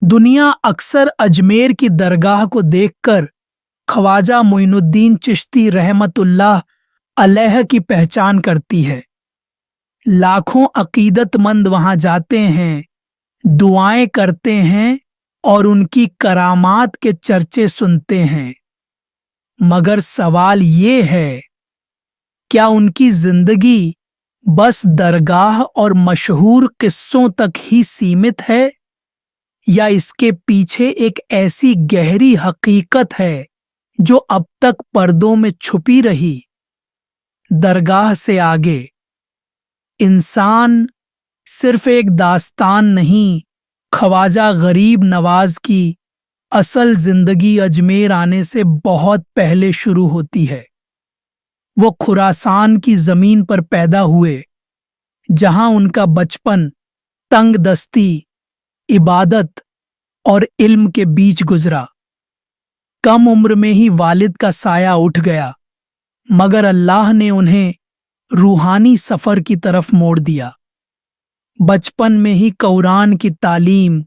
दुनिया अक्सर अजमेर की दरगाह को देखकर ख्वाजा मोइनुद्दीन चिश्ती रहमतुल्लाह अलैह की पहचान करती है। लाखों अकीदतमंद वहां जाते हैं, दुआएं करते हैं और उनकी करामात के चर्चे सुनते हैं। मगर सवाल ये है, क्या उनकी जिंदगी बस दरगाह और मशहूर किस्सों तक ही सीमित है, या इसके पीछे एक ऐसी गहरी हकीकत है जो अब तक पर्दों में छुपी रही? दरगाह से आगे इंसान सिर्फ एक दास्तान नहीं, ख्वाजा गरीब नवाज की असल जिंदगी अजमेर आने से बहुत पहले शुरू होती है। वो खुरासान की जमीन पर पैदा हुए, जहां उनका बचपन तंग दस्ती, इबादत और इल्म के बीच गुजरा। कम उम्र में ही वालिद का साया उठ गया, मगर अल्लाह ने उन्हें रूहानी सफर की तरफ मोड़ दिया। बचपन में ही कुरान की तालीम,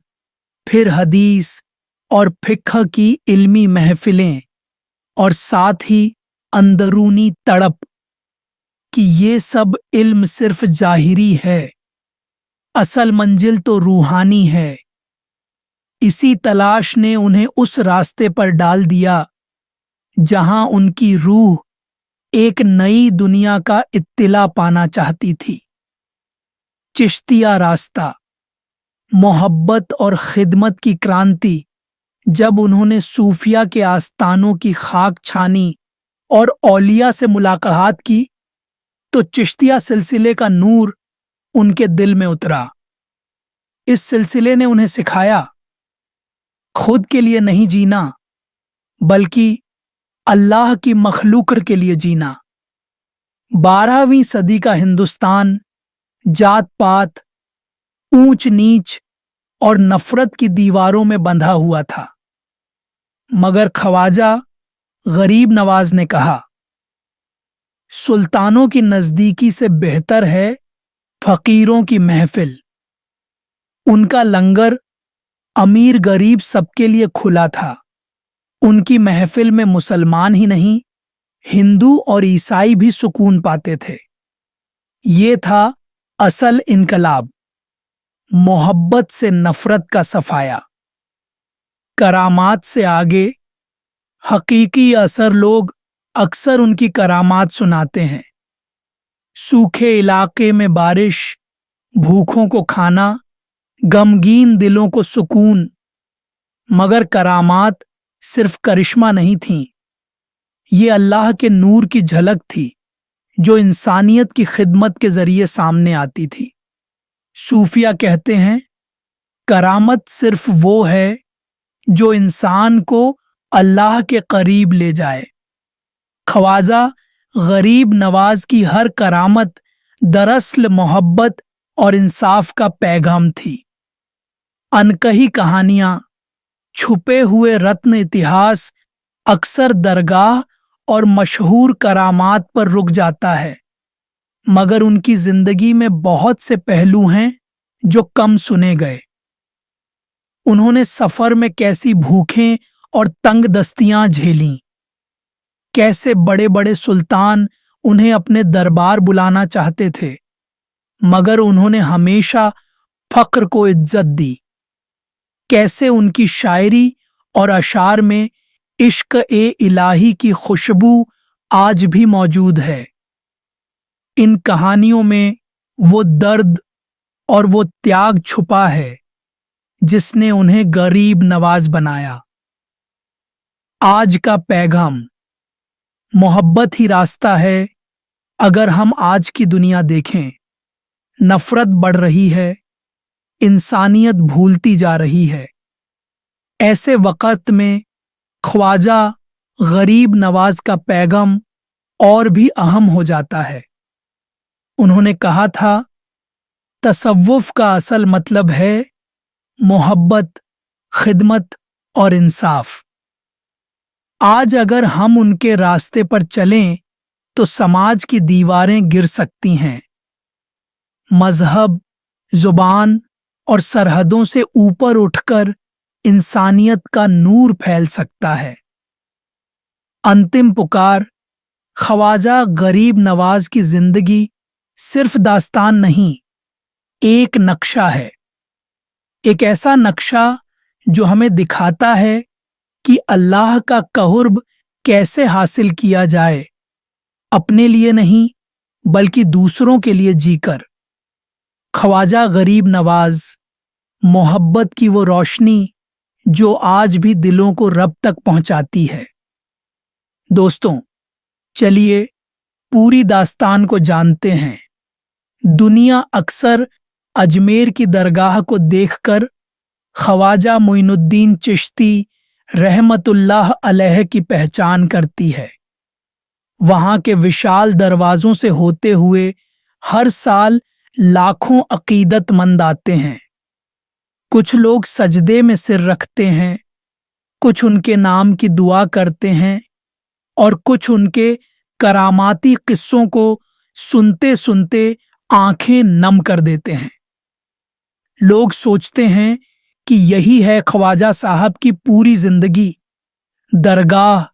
फिर हदीस और फिक्ह की इल्मी महफिलें, और साथ ही अंदरूनी तड़प कि ये सब इल्म सिर्फ जाहिरी है, असल मंजिल तो रूहानी है। इसी तलाश ने उन्हें उस रास्ते पर डाल दिया जहां उनकी रूह एक नई दुनिया का इत्तिला पाना चाहती थी। चिश्तिया रास्ता, मोहब्बत और खिदमत की क्रांति। जब उन्होंने सूफिया के आस्थानों की खाक छानी और औलिया से मुलाकात की, तो चिश्तिया सिलसिले का नूर उनके दिल में उतरा। इस सिलसिले ने उन्हें सिखाया, खुद के लिए नहीं जीना, बल्कि अल्लाह की मखलूक के लिए जीना। 12वीं सदी का हिंदुस्तान जात पात, ऊंच नीच और नफरत की दीवारों में बंधा हुआ था। मगर ख्वाजा गरीब नवाज ने कहा, सुल्तानों की नजदीकी से बेहतर है फकीरों की महफिल। उनका लंगर अमीर गरीब सबके लिए खुला था। उनकी महफिल में मुसलमान ही नहीं, हिंदू और ईसाई भी सुकून पाते थे। ये था असल इनकलाब, मोहब्बत से नफरत का सफाया। करामात से आगे हकीकी असर लोग अक्सर उनकी करामात सुनाते हैं। सूखे इलाके में बारिश, भूखों को खाना, गमगीन दिलों को सुकून। मगर करामात सिर्फ करिश्मा नहीं थीं, ये अल्लाह के नूर की झलक थी जो इंसानियत की खिदमत के जरिए सामने आती थी। सूफिया कहते हैं, करामत सिर्फ वो है जो इंसान को अल्लाह के करीब ले जाए। ख्वाजा गरीब नवाज की हर करामत दरअसल मोहब्बत और इंसाफ का पैगाम थी। अनकही कहानियां, छुपे हुए रत्न इतिहास अक्सर दरगाह और मशहूर करामात पर रुक जाता है, मगर उनकी जिंदगी में बहुत से पहलू हैं जो कम सुने गए। उन्होंने सफर में कैसी भूखें और तंग दस्तियां झेलीं, कैसे बड़े बड़े सुल्तान उन्हें अपने दरबार बुलाना चाहते थे, मगर उन्होंने हमेशा फक्र को इज्जत दी। कैसे उनकी शायरी और अशार में इश्क ए इलाही की खुशबू आज भी मौजूद है। इन कहानियों में वो दर्द और वो त्याग छुपा है जिसने उन्हें गरीब नवाज बनाया। आज का पैगाम, मोहब्बत ही रास्ता है। अगर हम आज की दुनिया देखें, नफरत बढ़ रही है, इंसानियत भूलती जा रही है। ऐसे वक़्त में ख्वाजा गरीब नवाज का पैगाम और भी अहम हो जाता है। उन्होंने कहा था, तसव्वुफ का असल मतलब है मोहब्बत, खिदमत और इंसाफ। आज अगर हम उनके रास्ते पर चलें तो समाज की दीवारें गिर सकती हैं। मजहब, जुबान और सरहदों से ऊपर उठकर इंसानियत का नूर फैल सकता है। अंतिम पुकार ख्वाजा गरीब नवाज की जिंदगी सिर्फ दास्तान नहीं, एक नक्शा है। एक ऐसा नक्शा जो हमें दिखाता है कि अल्लाह का क़ुर्ब कैसे हासिल किया जाए, अपने लिए नहीं बल्कि दूसरों के लिए जीकर। ख्वाजा गरीब नवाज मोहब्बत की वो रोशनी जो आज भी दिलों को रब तक पहुंचाती है। दोस्तों, चलिए पूरी दास्तान को जानते हैं। दुनिया अक्सर अजमेर की दरगाह को देखकर ख्वाजा मोइनुद्दीन चिश्ती रहमतुल्लाह अलैह की पहचान करती है। वहां के विशाल दरवाजों से होते हुए हर साल लाखों अकीदतमंद आते हैं। कुछ लोग सजदे में सिर रखते हैं, कुछ उनके नाम की दुआ करते हैं और कुछ उनके करामाती किस्सों को सुनते सुनते आंखें नम कर देते हैं। लोग सोचते हैं कि यही है ख्वाजा साहब की पूरी जिंदगी, दरगाह,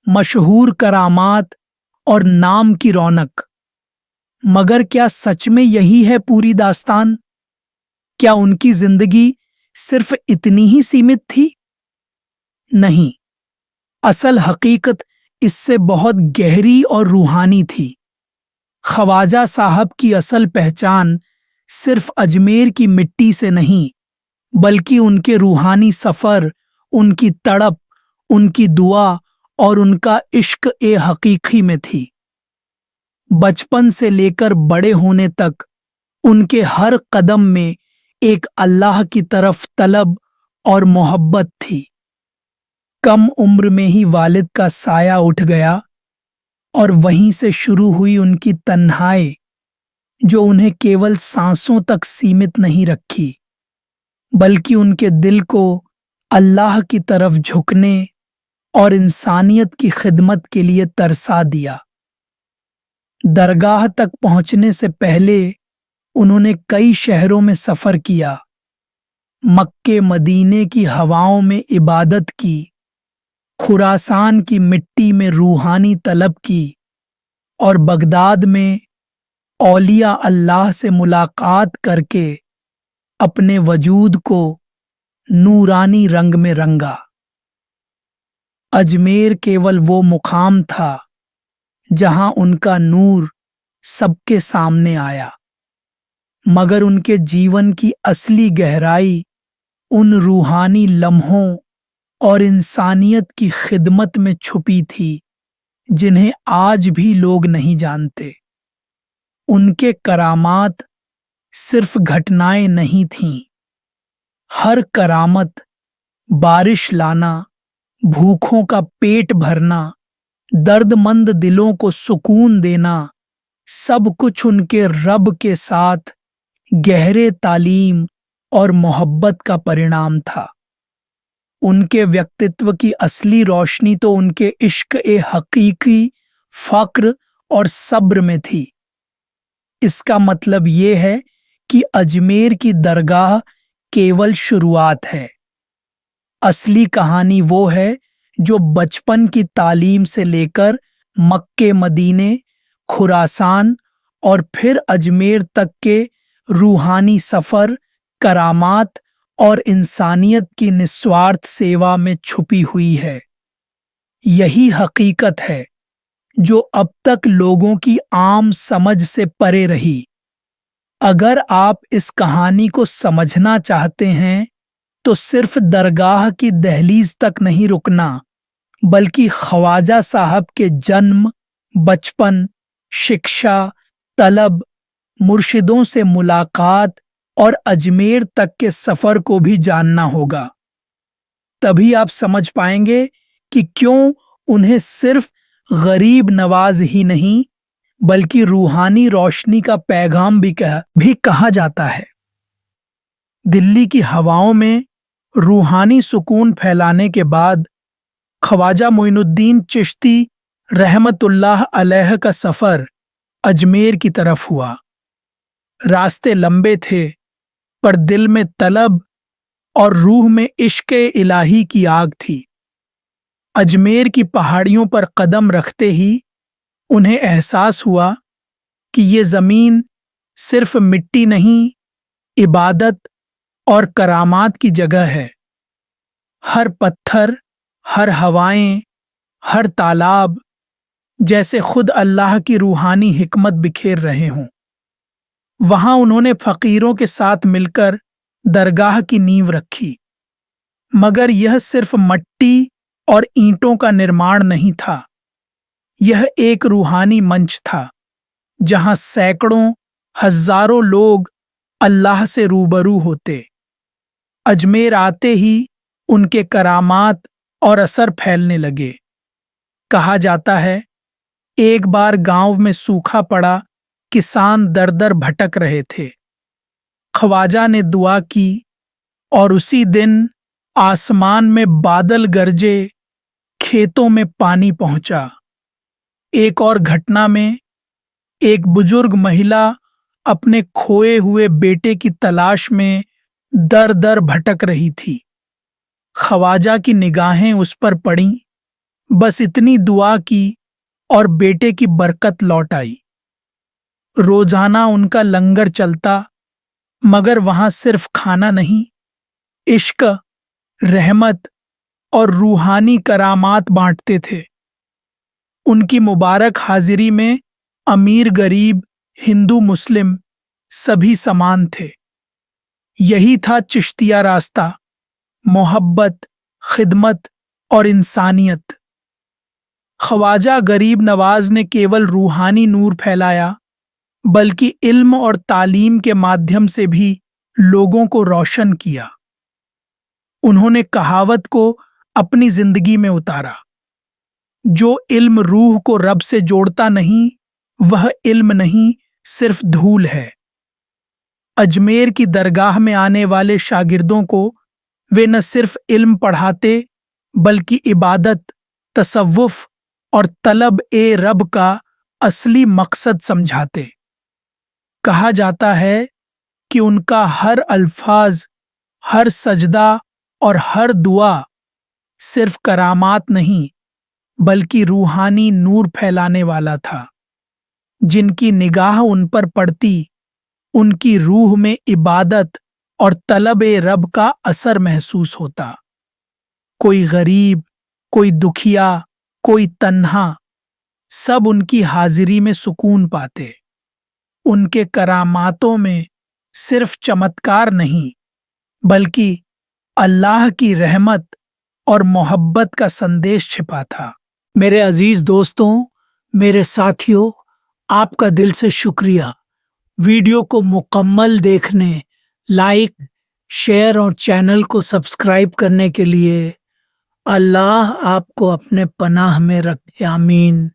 मशहूर करामात और नाम की रौनक। मगर क्या सच में यही है पूरी दास्तान? क्या उनकी जिंदगी सिर्फ इतनी ही सीमित थी? नहीं, असल हकीकत इससे बहुत गहरी और रूहानी थी। ख्वाजा साहब की असल पहचान सिर्फ अजमेर की मिट्टी से नहीं बल्कि उनके रूहानी सफर, उनकी तड़प, उनकी दुआ और उनका इश्क ए हकीकी में थी। बचपन से लेकर बड़े होने तक उनके हर कदम में एक अल्लाह की तरफ तलब और मोहब्बत थी। कम उम्र में ही वालिद का साया उठ गया और वहीं से शुरू हुई उनकी तन्हाई, जो उन्हें केवल सांसों तक सीमित नहीं रखी बल्कि उनके दिल को अल्लाह की तरफ झुकने और इंसानियत की खिदमत के लिए तरसा दिया। दरगाह तक पहुंचने से पहले उन्होंने कई शहरों में सफर किया, मक्के मदीने की हवाओं में इबादत की, खुरासान की मिट्टी में रूहानी तलब की और बगदाद में औलिया अल्लाह से मुलाकात करके अपने वजूद को नूरानी रंग में रंगा। अजमेर केवल वो मुकाम था जहां उनका नूर सबके सामने आया, मगर उनके जीवन की असली गहराई उन रूहानी लम्हों और इंसानियत की खिदमत में छुपी थी जिन्हें आज भी लोग नहीं जानते। उनके करामात सिर्फ घटनाएं नहीं थीं। हर करामत, बारिश लाना, भूखों का पेट भरना, दर्दमंद दिलों को सुकून देना, सब कुछ उनके रब के साथ गहरे तालीम और मोहब्बत का परिणाम था। उनके व्यक्तित्व की असली रोशनी तो उनके इश्क ए हकीकी, फक्र और सब्र में थी। इसका मतलब ये है कि अजमेर की दरगाह केवल शुरुआत है। असली कहानी वो है जो बचपन की तालीम से लेकर मक्के मदीने, खुरासान और फिर अजमेर तक के रूहानी सफर, करामात और इंसानियत की निस्वार्थ सेवा में छुपी हुई है। यही हकीकत है जो अब तक लोगों की आम समझ से परे रही। अगर आप इस कहानी को समझना चाहते हैं तो सिर्फ दरगाह की दहलीज तक नहीं रुकना, बल्कि ख्वाजा साहब के जन्म, बचपन, शिक्षा, तलब, मुर्शिदों से मुलाकात और अजमेर तक के सफर को भी जानना होगा। तभी आप समझ पाएंगे कि क्यों उन्हें सिर्फ गरीब नवाज ही नहीं बल्कि रूहानी रोशनी का पैगाम भी कहा जाता है। दिल्ली की हवाओं में रूहानी सुकून फैलाने के बाद ख्वाजा मोइनुद्दीन चिश्ती रहमतुल्लाह अलैह का सफर अजमेर की तरफ हुआ। रास्ते लंबे थे पर दिल में तलब और रूह में इश्क इलाही की आग थी। अजमेर की पहाड़ियों पर कदम रखते ही उन्हें एहसास हुआ कि ये ज़मीन सिर्फ मिट्टी नहीं, इबादत और करामात की जगह है। हर पत्थर, हर हवाएं, हर तालाब जैसे खुद अल्लाह की रूहानी हिकमत बिखेर रहे हों। वहां उन्होंने फकीरों के साथ मिलकर दरगाह की नींव रखी, मगर यह सिर्फ मट्टी और ईंटों का निर्माण नहीं था। यह एक रूहानी मंच था जहां सैकड़ों, हजारों लोग अल्लाह से रूबरू होते। अजमेर आते ही उनके करामात और असर फैलने लगे। कहा जाता है, एक बार गांव में सूखा पड़ा, किसान दर दर भटक रहे थे। ख्वाजा ने दुआ की और उसी दिन आसमान में बादल गरजे, खेतों में पानी पहुंचा। एक और घटना में एक बुजुर्ग महिला अपने खोए हुए बेटे की तलाश में दर दर भटक रही थी। ख्वाजा की निगाहें उस पर पड़ीं, बस इतनी दुआ की और बेटे की बरकत लौट आई। रोजाना उनका लंगर चलता, मगर वहां सिर्फ खाना नहीं, इश्क, रहमत और रूहानी करामात बांटते थे। उनकी मुबारक हाजिरी में अमीर गरीब, हिंदू मुस्लिम सभी समान थे। यही था चिश्तिया रास्ता, मोहब्बत, खिदमत और इंसानियत। ख्वाजा गरीब नवाज ने केवल रूहानी नूर फैलाया, बल्कि इल्म और तालीम के माध्यम से भी लोगों को रोशन किया। उन्होंने कहावत को अपनी जिंदगी में उतारा, जो इल्म रूह को रब से जोड़ता नहीं, वह इल्म नहीं, सिर्फ धूल है। अजमेर की दरगाह में आने वाले शागिर्दों को वे न सिर्फ इल्म पढ़ाते, बल्कि इबादत, तसव्वुफ और तलब ए रब का असली मकसद समझाते। कहा जाता है कि उनका हर अल्फाज, हर सजदा और हर दुआ सिर्फ करामात नहीं, बल्कि रूहानी नूर फैलाने वाला था। जिनकी निगाह उन पर पड़ती, उनकी रूह में इबादत और तलब ए रब का असर महसूस होता। कोई गरीब, कोई दुखिया, कोई तन्हा, सब उनकी हाजिरी में सुकून पाते। उनके करामातों में सिर्फ चमत्कार नहीं, बल्कि अल्लाह की रहमत और मोहब्बत का संदेश छिपा था। मेरे अजीज दोस्तों, मेरे साथियों, आपका दिल से शुक्रिया। वीडियो को मुकम्मल देखने, लाइक, शेयर और चैनल को सब्सक्राइब करने के लिए। अल्लाह आपको अपने पनाह में रखे, आमीन।